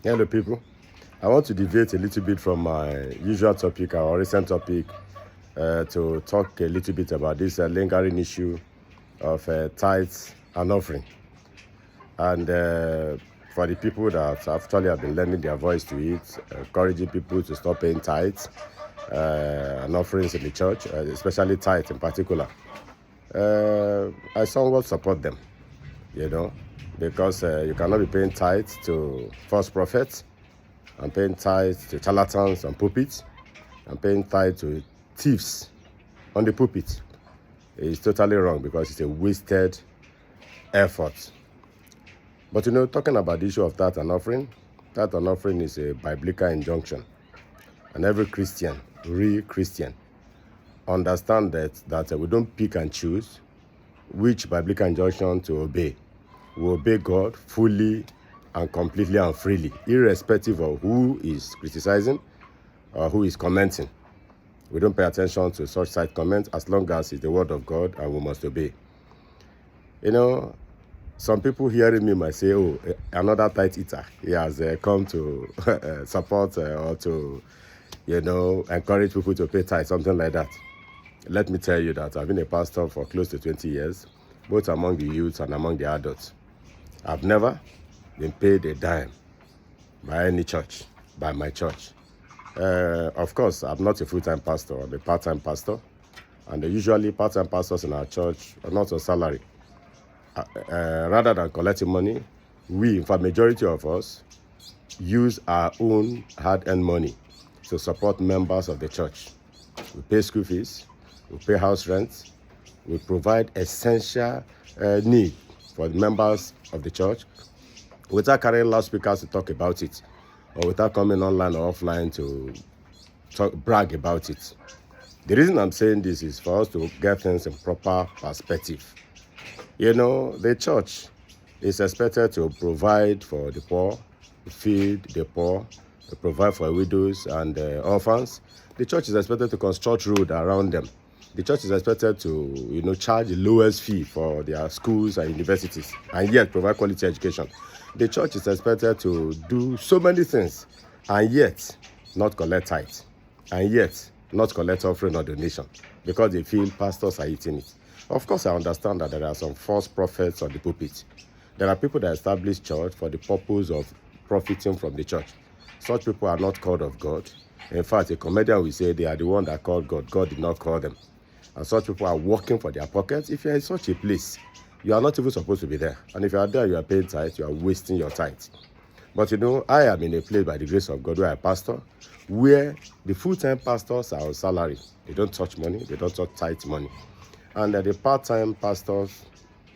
Hello, people. I want to deviate a little bit from my usual topic, our recent topic, to talk a little bit about this lingering issue of tithes and offering. And for the people that actually have been lending their voice to it, encouraging people to stop paying tithes and offerings in the church, especially tithes in particular, I somewhat support them, because you cannot be paying tithes to false prophets, and paying tithes to charlatans on pulpits, and paying tithes to thieves on the pulpit. It's totally wrong because it's a wasted effort. But talking about the issue of tithe and offering is a biblical injunction. And every Christian, real Christian, understand that we don't pick and choose which biblical injunction to obey. We obey God fully and completely and freely, irrespective of who is criticizing or who is commenting. We don't pay attention to such side comments as long as it's the word of God and we must obey. Some people hearing me might say, oh, another tithe eater. He has come to support or to, encourage people to pay tithe, something like that. Let me tell you that I've been a pastor for close to 20 years, both among the youths and among the adults. I've never been paid a dime by any church, by my church. Of course, I'm not a full-time pastor. I'm a part-time pastor. And usually part-time pastors in our church are not on salary. Rather than collecting money, we, in fact, majority of us, use our own hard-earned money to support members of the church. We pay school fees, we pay house rent, we provide essential need for the members of the church without carrying loudspeakers to talk about it, or without coming online or offline to brag about it. The reason I'm saying this is for us to get things in proper perspective. The church is expected to provide for the poor, feed the poor, to provide for widows and orphans. The church is expected to construct roads around them. The church is expected to, charge the lowest fee for their schools and universities, and yet provide quality education. The church is expected to do so many things, and yet not collect tithe, and yet not collect offering or donation, because they feel pastors are eating it. Of course, I understand that there are some false prophets on the pulpit. There are people that establish church for the purpose of profiting from the church. Such people are not called of God. In fact, a comedian will say they are the one that called God. God did not call them. And such people are working for their pockets. If you are in such a place, you are not even supposed to be there. And if you are there, you are paying tithe, you are wasting your tithe. But I am in a place by the grace of God where I pastor, where the full-time pastors are on salary. They don't touch money, they don't touch tithe money. And the part-time pastors,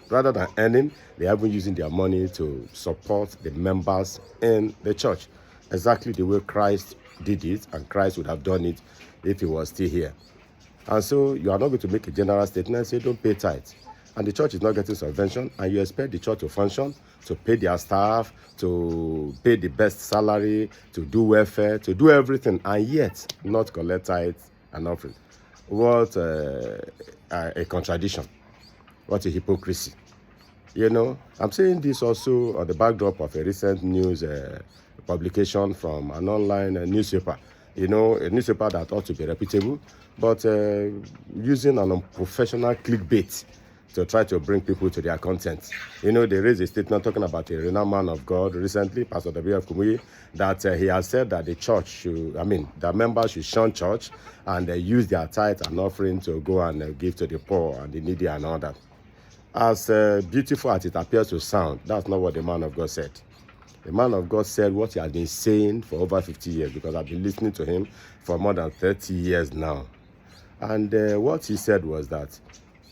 rather than earning, they are even using their money to support the members in the church. Exactly the way Christ did it, and Christ would have done it if he was still here. And so you are not going to make a general statement and say don't pay tithe. And the church is not getting subvention, and you expect the church to function, to pay their staff, to pay the best salary, to do welfare, to do everything, and yet not collect tithe and offering. What a contradiction. What a hypocrisy. I'm saying this also on the backdrop of a recent news publication from an online newspaper. A newspaper that ought to be reputable, but using an unprofessional clickbait to try to bring people to their content. They raised a statement talking about a renowned man of God recently, Pastor W.F. Kumuyi, that he has said that the members should shun church and use their tithe and offering to go and give to the poor and the needy and all that. As beautiful as it appears to sound, that's not what the man of God said. The man of God said what he has been saying for over 50 years, because I've been listening to him for more than 30 years now. And what he said was that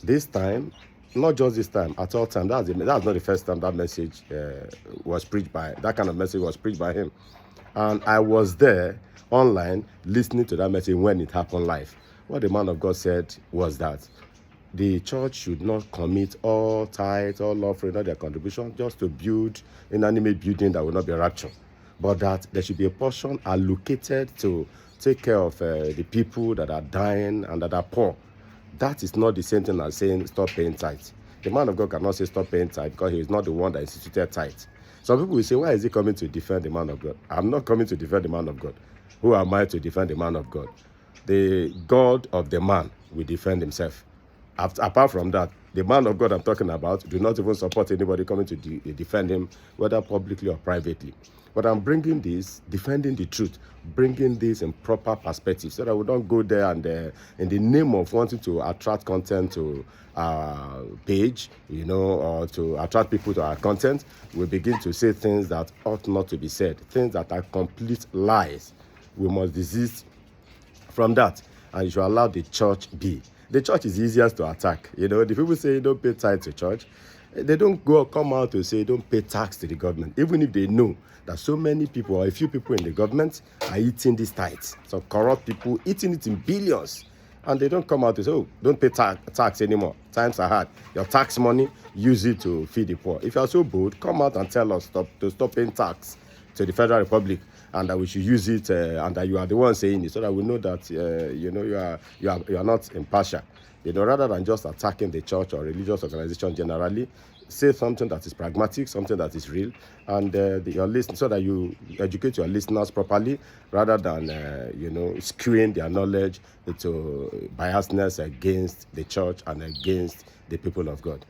this time, not just this time, at all time, that's not the first time that message was preached by, that kind of message was preached by him. And I was there online listening to that message when it happened live. What the man of God said was that the church should not commit all tithe, all offering, all their contribution just to build inanimate building that will not be raptured, but that there should be a portion allocated to take care of the people that are dying and that are poor. That is not the same thing as saying stop paying tithe. The man of God cannot say stop paying tithe because he is not the one that instituted tithe. Some people will say, why is he coming to defend the man of God? I'm not coming to defend the man of God. Who am I to defend the man of God? The God of the man will defend himself. Apart from that, the man of God I'm talking about do not even support anybody coming to defend him, whether publicly or privately. But I'm bringing this, defending the truth, bringing this in proper perspective so that we don't go there and in the name of wanting to attract content to our page, or to attract people to our content, we begin to say things that ought not to be said, things that are complete lies. We must desist from that, and you should allow the church be. The church is easiest to attack. The people say don't pay tithe to church. They don't come out to say don't pay tax to the government, even if they know that so many people or a few people in the government are eating these tithes. Some corrupt people eating it in billions. And they don't come out to say, oh, don't pay tax anymore. Times are hard. Your tax money, use it to feed the poor. If you are so bold, come out and tell us to stop paying tax to the Federal Republic, and that we should use it, and that you are the one saying it, so that we know that you are not impartial. Rather than just attacking the church or religious organization generally, say something that is pragmatic, something that is real, and your listen, so that you educate your listeners properly, rather than skewing their knowledge into biasness against the church and against the people of God.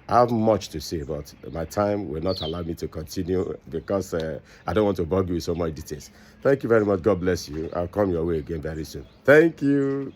I have much to say, but my time will not allow me to continue because I don't want to bug you with so much details. Thank you very much. God bless you. I'll come your way again very soon. Thank you.